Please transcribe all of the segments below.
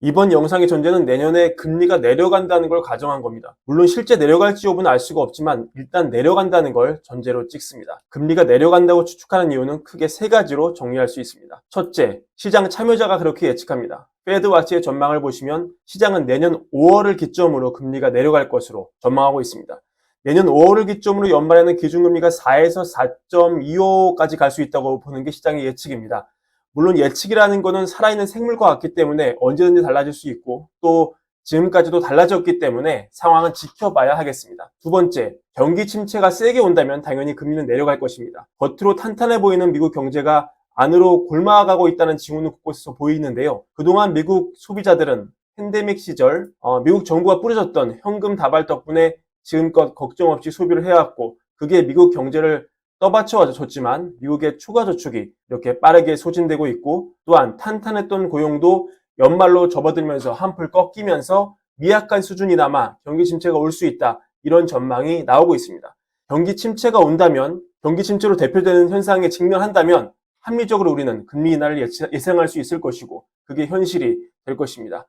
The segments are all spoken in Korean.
이번 영상의 전제는 내년에 금리가 내려간다는 걸 가정한 겁니다. 물론 실제 내려갈지 여부는 알 수가 없지만 일단 내려간다는 걸 전제로 찍습니다. 금리가 내려간다고 추측하는 이유는 크게 세 가지로 정리할 수 있습니다. 첫째, 시장 참여자가 그렇게 예측합니다. 패드와치의 전망을 보시면 시장은 내년 5월을 기점으로 금리가 내려갈 것으로 전망하고 있습니다. 내년 5월을 기점으로 연말에는 기준금리가 4에서 4.25까지 갈 수 있다고 보는 게 시장의 예측입니다. 물론 예측이라는 거는 살아있는 생물과 같기 때문에 언제든지 달라질 수 있고 또 지금까지도 달라졌기 때문에 상황은 지켜봐야 하겠습니다. 두 번째, 경기 침체가 세게 온다면 당연히 금리는 내려갈 것입니다. 겉으로 탄탄해 보이는 미국 경제가 안으로 골마가고 있다는 징후는 곳곳에서 보이는데요. 그동안 미국 소비자들은 팬데믹 시절 미국 정부가 뿌려줬던 현금 다발 덕분에 지금껏 걱정 없이 소비를 해왔고 그게 미국 경제를 떠받쳐줬지만 미국의 추가 저축이 이렇게 빠르게 소진되고 있고 또한 탄탄했던 고용도 연말로 접어들면서 한풀 꺾이면서 미약한 수준이 남아 경기 침체가 올 수 있다. 이런 전망이 나오고 있습니다. 경기 침체가 온다면 경기 침체로 대표되는 현상에 직면한다면 합리적으로 우리는 금리 인하를 예상할 수 있을 것이고 그게 현실이 될 것입니다.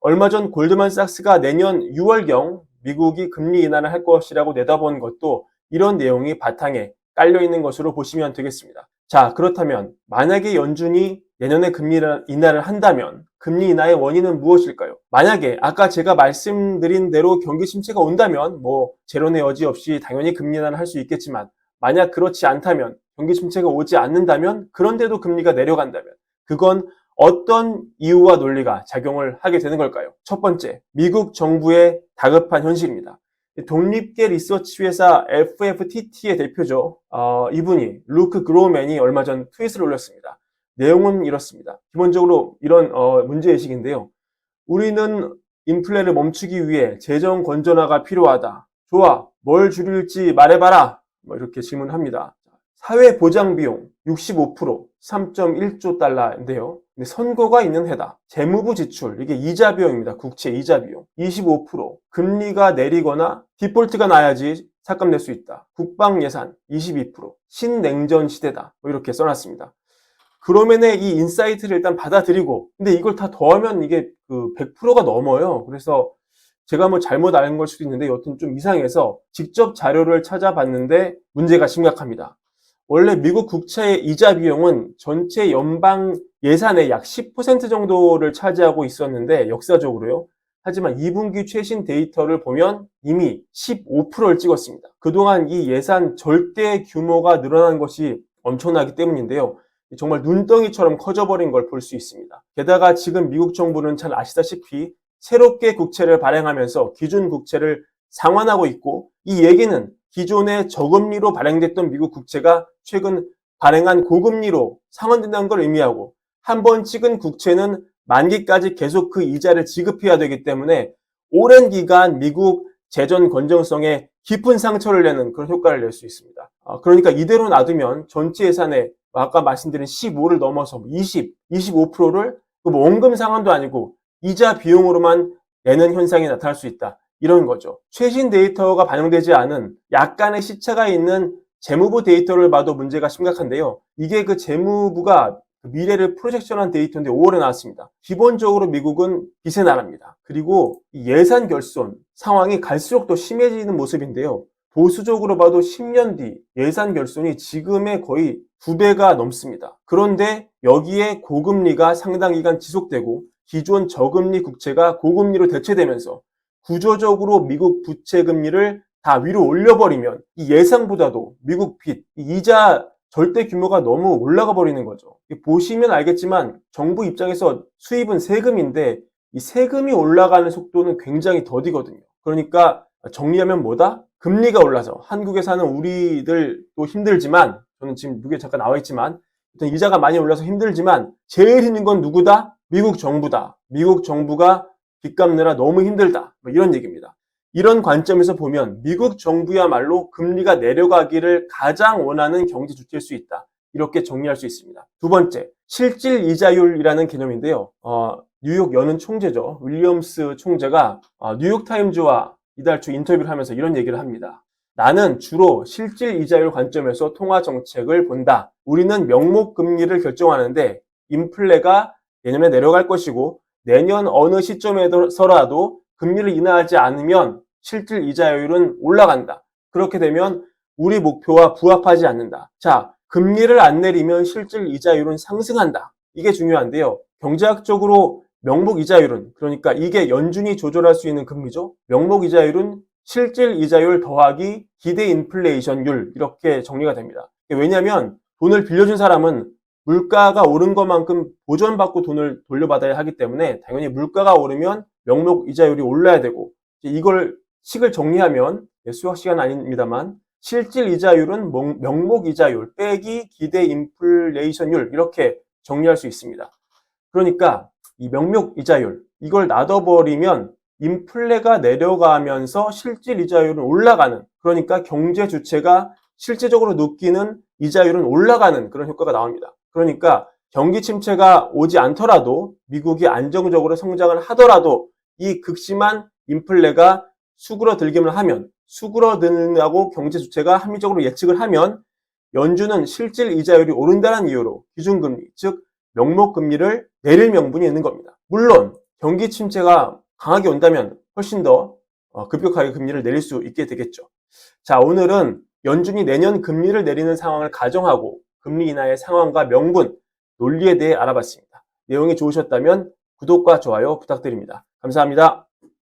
얼마 전 골드만삭스가 내년 6월경 미국이 금리 인하를 할 것이라고 내다본 것도 이런 내용이 바탕에 깔려 있는 것으로 보시면 되겠습니다. 자, 그렇다면 만약에 연준이 내년에 금리 인하를 한다면 금리 인하의 원인은 무엇일까요? 만약에 아까 제가 말씀드린 대로 경기 침체가 온다면 제로의 여지 없이 당연히 금리 인하를 할 수 있겠지만 만약 그렇지 않다면 경기 침체가 오지 않는다면 그런데도 금리가 내려간다면 그건 어떤 이유와 논리가 작용을 하게 되는 걸까요? 첫 번째, 미국 정부의 다급한 현실입니다. 독립계 리서치 회사 FFTT의 대표죠. 이분이 루크 그로우맨이 얼마 전 트윗을 올렸습니다. 내용은 이렇습니다. 기본적으로 이런 문제의식인데요. 우리는 인플레를 멈추기 위해 재정 건전화가 필요하다. 좋아, 뭘 줄일지 말해봐라. 이렇게 질문합니다. 사회보장 비용 65%, 3.1조 달러인데요. 선거가 있는 해다. 재무부 지출, 이게 이자 비용입니다. 국채 이자 비용 25%, 금리가 내리거나 디폴트가 나야지 삭감 낼 수 있다. 국방 예산 22%, 신냉전 시대다. 이렇게 써놨습니다. 그러면은 이 인사이트를 일단 받아들이고, 근데 이걸 다 더하면 이게 100%가 넘어요. 그래서 제가 잘못 알은 걸 수도 있는데 여튼 좀 이상해서 직접 자료를 찾아봤는데 문제가 심각합니다. 원래 미국 국채의 이자 비용은 전체 연방 예산의 약 10% 정도를 차지하고 있었는데 역사적으로요. 하지만 2분기 최신 데이터를 보면 이미 15%를 찍었습니다. 그동안 이 예산 절대 규모가 늘어난 것이 엄청나기 때문인데요. 정말 눈덩이처럼 커져버린 걸 볼 수 있습니다. 게다가 지금 미국 정부는 잘 아시다시피 새롭게 국채를 발행하면서 기준 국채를 상환하고 있고 이 얘기는 기존의 저금리로 발행됐던 미국 국채가 최근 발행한 고금리로 상환된다는 걸 의미하고 한 번 찍은 국채는 만기까지 계속 그 이자를 지급해야 되기 때문에 오랜 기간 미국 재정 건전성에 깊은 상처를 내는 그런 효과를 낼 수 있습니다. 그러니까 이대로 놔두면 전체 예산의 아까 말씀드린 15를 넘어서 20, 25%를 원금 상환도 아니고 이자 비용으로만 내는 현상이 나타날 수 있다. 이런 거죠. 최신 데이터가 반영되지 않은 약간의 시차가 있는 재무부 데이터를 봐도 문제가 심각한데요. 이게 그 재무부가 미래를 프로젝션한 데이터인데 5월에 나왔습니다. 기본적으로 미국은 빚의 나라입니다. 그리고 예산 결손 상황이 갈수록 더 심해지는 모습인데요. 보수적으로 봐도 10년 뒤 예산 결손이 지금의 거의 2배가 넘습니다. 그런데 여기에 고금리가 상당 기간 지속되고 기존 저금리 국채가 고금리로 대체되면서 구조적으로 미국 부채 금리를 다 위로 올려버리면 이 예상보다도 미국 빚, 이자 절대 규모가 너무 올라가 버리는 거죠. 보시면 알겠지만 정부 입장에서 수입은 세금인데 이 세금이 올라가는 속도는 굉장히 더디거든요. 그러니까 정리하면 뭐다? 금리가 올라서 한국에 사는 우리들도 힘들지만 저는 지금 여기에 잠깐 나와 있지만 이자가 많이 올라서 힘들지만 제일 힘든 건 누구다? 미국 정부다. 미국 정부가 빚 갚느라 너무 힘들다. 이런 얘기입니다. 이런 관점에서 보면 미국 정부야말로 금리가 내려가기를 가장 원하는 경제 주체일 수 있다. 이렇게 정리할 수 있습니다. 두 번째, 실질 이자율이라는 개념인데요. 뉴욕 연은 총재죠. 윌리엄스 총재가 뉴욕타임즈와 이달 초 인터뷰를 하면서 이런 얘기를 합니다. 나는 주로 실질 이자율 관점에서 통화 정책을 본다. 우리는 명목 금리를 결정하는데 인플레가 내년에 내려갈 것이고 내년 어느 시점에서라도 금리를 인하하지 않으면 실질 이자율은 올라간다. 그렇게 되면 우리 목표와 부합하지 않는다. 자, 금리를 안 내리면 실질 이자율은 상승한다. 이게 중요한데요. 경제학적으로 명목 이자율은, 그러니까 이게 연준이 조절할 수 있는 금리죠. 명목 이자율은 실질 이자율 더하기 기대 인플레이션율, 이렇게 정리가 됩니다. 왜냐하면 돈을 빌려준 사람은 물가가 오른 것만큼 보전받고 돈을 돌려받아야 하기 때문에 당연히 물가가 오르면 명목 이자율이 올라야 되고, 이걸 식을 정리하면, 수학 시간 아닙니다만, 실질 이자율은 명목 이자율 빼기 기대 인플레이션율, 이렇게 정리할 수 있습니다. 그러니까 이 명목 이자율, 이걸 놔둬버리면 인플레가 내려가면서 실질 이자율은 올라가는, 그러니까 경제 주체가 실제적으로 느끼는 이자율은 올라가는 그런 효과가 나옵니다. 그러니까 경기 침체가 오지 않더라도, 미국이 안정적으로 성장을 하더라도 이 극심한 인플레가 수그러들기만 하면, 수그러든다고 경제 주체가 합리적으로 예측을 하면 연준은 실질 이자율이 오른다는 이유로 기준금리, 즉 명목금리를 내릴 명분이 있는 겁니다. 물론 경기 침체가 강하게 온다면 훨씬 더 급격하게 금리를 내릴 수 있게 되겠죠. 자, 오늘은 연준이 내년 금리를 내리는 상황을 가정하고 금리 인하의 상황과 명분, 논리에 대해 알아봤습니다. 내용이 좋으셨다면 구독과 좋아요 부탁드립니다. 감사합니다.